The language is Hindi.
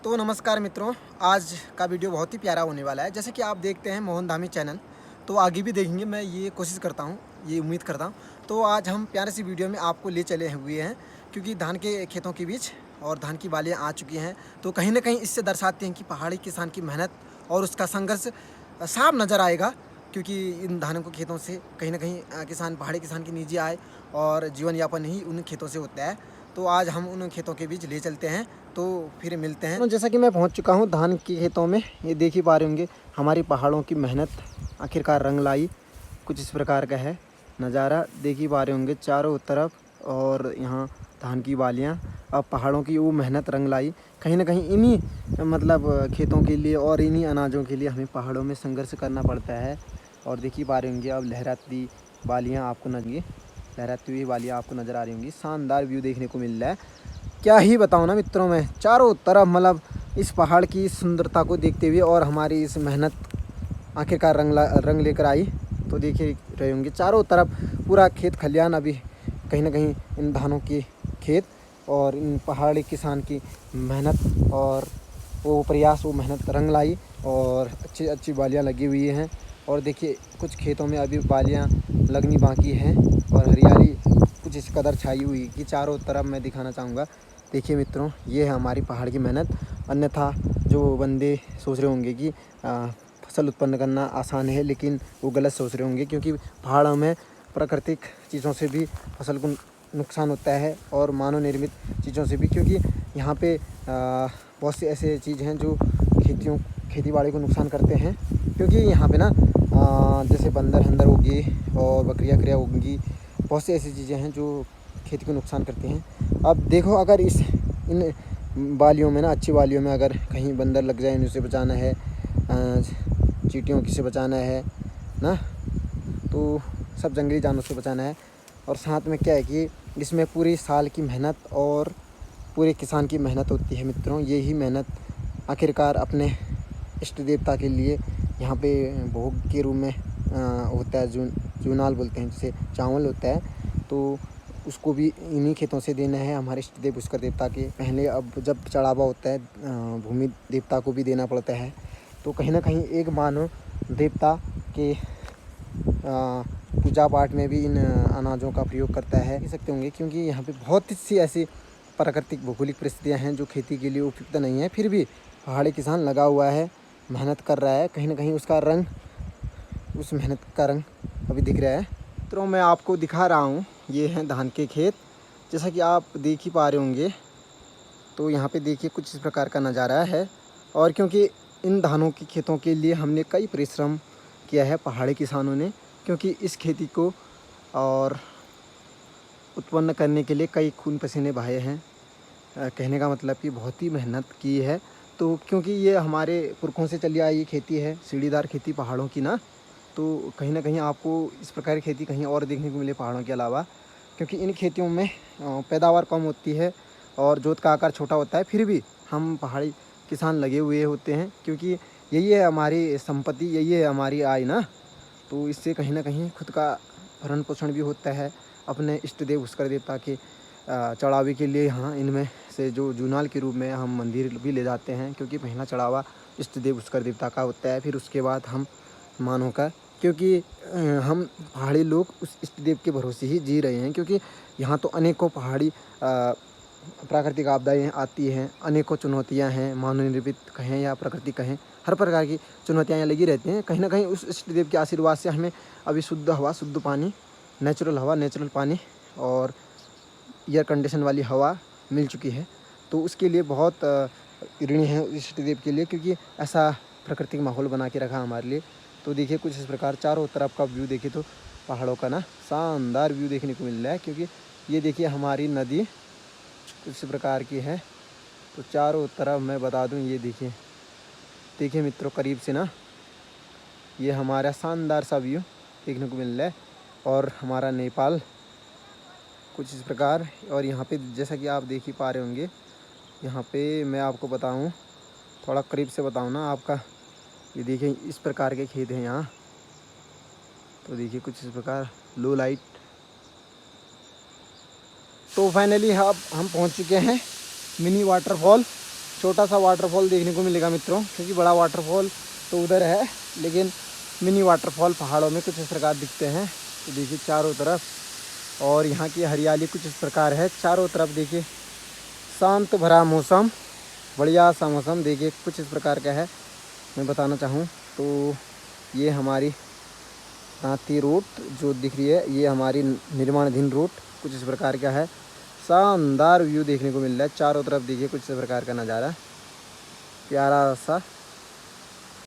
तो नमस्कार मित्रों, आज का वीडियो बहुत ही प्यारा होने वाला है। जैसे कि आप देखते हैं मोहन धामी चैनल, तो आगे भी देखेंगे, मैं ये कोशिश करता हूँ, ये उम्मीद करता हूँ। तो आज हम प्यारे सी वीडियो में आपको ले चले हुए हैं, क्योंकि धान के खेतों के बीच और धान की बालियाँ आ चुकी हैं। तो कहीं ना कहीं इससे दर्शाते हैं कि पहाड़ी किसान की मेहनत और उसका संघर्ष साफ नज़र आएगा, क्योंकि इन धानों के खेतों से कहीं ना कहीं किसान, पहाड़ी किसान की निजी आय और जीवन यापन ही उन खेतों से होता है। तो आज हम उन खेतों के बीच ले चलते हैं, तो फिर मिलते हैं। जैसा कि मैं पहुंच चुका हूं धान के खेतों में, ये देख ही पा रहे होंगे हमारी पहाड़ों की मेहनत आखिरकार रंग लाई। कुछ इस प्रकार का है नज़ारा, देख ही पा रहे होंगे चारों तरफ, और यहाँ धान की बालियाँ, अब पहाड़ों की वो मेहनत रंग लाई। कहीं ना कहीं इन्हीं मतलब खेतों के लिए और इन्हीं अनाजों के लिए हमें पहाड़ों में संघर्ष करना पड़ता है। और देख ही पा रहे होंगे अब लहराती बालियाँ आपको लहराती हुई बालियाँ आपको नज़र आ रही होंगी। शानदार व्यू देखने को मिल रहा है, क्या ही बताऊँ ना मित्रों। मैं चारों तरफ मतलब इस पहाड़ की सुंदरता को देखते हुए और हमारी इस मेहनत आखिरकार रंग लेकर आई। तो देख ही रहे होंगे चारों तरफ पूरा खेत खलियान, अभी कहीं ना कहीं इन धानों के खेत और इन पहाड़ी किसान की मेहनत और वो प्रयास, वो मेहनत रंग लाई और अच्छी अच्छी बालियाँ लगी हुई हैं। और देखिए कुछ खेतों में अभी बालियाँ लगनी बाकी हैं और हरियाली कुछ इस कदर छाई हुई कि चारों तरफ मैं दिखाना चाहूँगा। देखिए मित्रों, ये है हमारी पहाड़ की मेहनत। अन्यथा जो बंदे सोच रहे होंगे कि फसल उत्पन्न करना आसान है, लेकिन वो गलत सोच रहे होंगे, क्योंकि पहाड़ों में प्राकृतिक चीज़ों से भी फसल को नुकसान होता है और मानव निर्मित चीज़ों से भी, क्योंकि यहाँ पे बहुत से ऐसे चीज़ हैं जो खेती बाड़ी को नुकसान करते हैं। क्योंकि यहाँ पे ना जैसे बंदर हंदर होगी और बकरियाँ वकरियाँ होंगी, बहुत सी ऐसी चीज़ें हैं जो खेती को नुकसान करती हैं। अब देखो, अगर इन बालियों में ना, अच्छी बालियों में अगर कहीं बंदर लग जाए, इनसे बचाना है, चींटियों से बचाना है ना, तो सब जंगली जानवरों से बचाना है। और साथ में क्या है कि इसमें पूरी साल की मेहनत और पूरे किसान की मेहनत होती है मित्रों। यही मेहनत आखिरकार अपने इष्ट देवता के लिए यहाँ पे भोग के रूप में होता है। जूनाल बोलते हैं, जिसे चावल होता है, तो उसको भी इन्हीं खेतों से देना है हमारे इष्ट देव पुष्कर देवता के। पहले अब जब चढ़ावा होता है भूमि देवता को भी देना पड़ता है। तो कहीं ना कहीं एक मानव देवता के पूजा पाठ में भी इन अनाजों का प्रयोग करता है, कह सकते होंगे, क्योंकि यहाँ पे बहुत सी ऐसी प्राकृतिक भौगोलिक परिस्थितियाँ हैं जो खेती के लिए उपयुक्त नहीं है। फिर भी पहाड़ी किसान लगा हुआ है, मेहनत कर रहा है, कहीं ना कहीं उसका रंग, उस मेहनत का रंग अभी दिख रहा है। तो मैं आपको दिखा रहा हूँ, ये हैं धान के खेत, जैसा कि आप देख ही पा रहे होंगे। तो यहाँ पे देखिए कुछ इस प्रकार का नज़ारा है। और क्योंकि इन धानों के खेतों के लिए हमने कई परिश्रम किया है पहाड़ी किसानों ने, क्योंकि इस खेती को और उत्पन्न करने के लिए कई खून पसीने बहाए हैं। कहने का मतलब कि बहुत ही मेहनत की है। तो क्योंकि ये हमारे पुरखों से चली आई खेती है, सीढ़ीदार खेती पहाड़ों की ना, तो कहीं ना कहीं आपको इस प्रकार की खेती कहीं और देखने को मिले पहाड़ों के अलावा, क्योंकि इन खेतियों में पैदावार कम होती है और जोत का आकार छोटा होता है। फिर भी हम पहाड़ी किसान लगे हुए होते हैं, क्योंकि यही है हमारी संपत्ति, यही है हमारी आय ना। तो इससे कहीं ना कहीं खुद का भरण पोषण भी होता है। अपने इष्ट देव पुष्कर देवता के चढ़ावे के लिए यहाँ इनमें से जो जूनाल के रूप में हम मंदिर भी ले जाते हैं, क्योंकि पहला चढ़ावा इष्ट देव पुष्कर देवता का होता है, फिर उसके बाद हम मानव का। क्योंकि हम पहाड़ी लोग उस इष्ट देव के भरोसे ही जी रहे हैं, क्योंकि यहाँ तो अनेकों पहाड़ी प्राकृतिक आपदाएँ आती हैं, अनेकों चुनौतियाँ हैं, मानव निर्मित कहें या प्रकृति कहें, हर प्रकार की चुनौतियाँ यहाँ लगी रहती हैं। कहीं ना कहीं उस इष्ट देव के आशीर्वाद से हमें अभी शुद्ध हवा, शुद्ध पानी, नेचुरल हवा, नेचुरल पानी और एयर कंडीशन वाली हवा मिल चुकी है। तो उसके लिए बहुत ऋणी है इष्ट देव के लिए, क्योंकि ऐसा प्राकृतिक माहौल बना के रखा हमारे लिए। तो देखिए कुछ इस प्रकार चारों तरफ का व्यू देखिए, तो पहाड़ों का ना शानदार व्यू देखने को मिल रहा है। क्योंकि ये देखिए हमारी नदी कुछ इस प्रकार की है। तो चारों तरफ मैं बता दूं, ये देखिए मित्रों करीब से ना, ये हमारा शानदार सा व्यू देखने को मिल रहा है। और हमारा नेपाल कुछ इस प्रकार। और यहाँ पे जैसा कि आप देख ही पा रहे होंगे, यहाँ पे मैं आपको बताऊँ, थोड़ा करीब से बताऊँ ना आपका, ये देखिए इस प्रकार के खेत हैं यहाँ। तो देखिए कुछ इस प्रकार लो लाइट। तो फाइनली अब हम पहुँच चुके हैं मिनी वाटरफॉल, छोटा सा वाटरफॉल देखने को मिलेगा मित्रों, क्योंकि बड़ा वाटरफॉल तो उधर है, लेकिन मिनी वाटरफॉल पहाड़ों में कुछ इस प्रकार दिखते हैं। तो देखिए चारों तरफ, और यहाँ की हरियाली कुछ इस प्रकार है चारों तरफ। देखिए शांत भरा मौसम, बढ़िया सा मौसम देखिए कुछ इस प्रकार का है। मैं बताना चाहूँ तो ये हमारी तांती रूट जो दिख रही है, ये हमारी निर्माणाधीन रूट कुछ इस प्रकार का है। शानदार व्यू देखने को मिल रहा है चारों तरफ। देखिए कुछ इस प्रकार का नज़ारा, प्यारा सा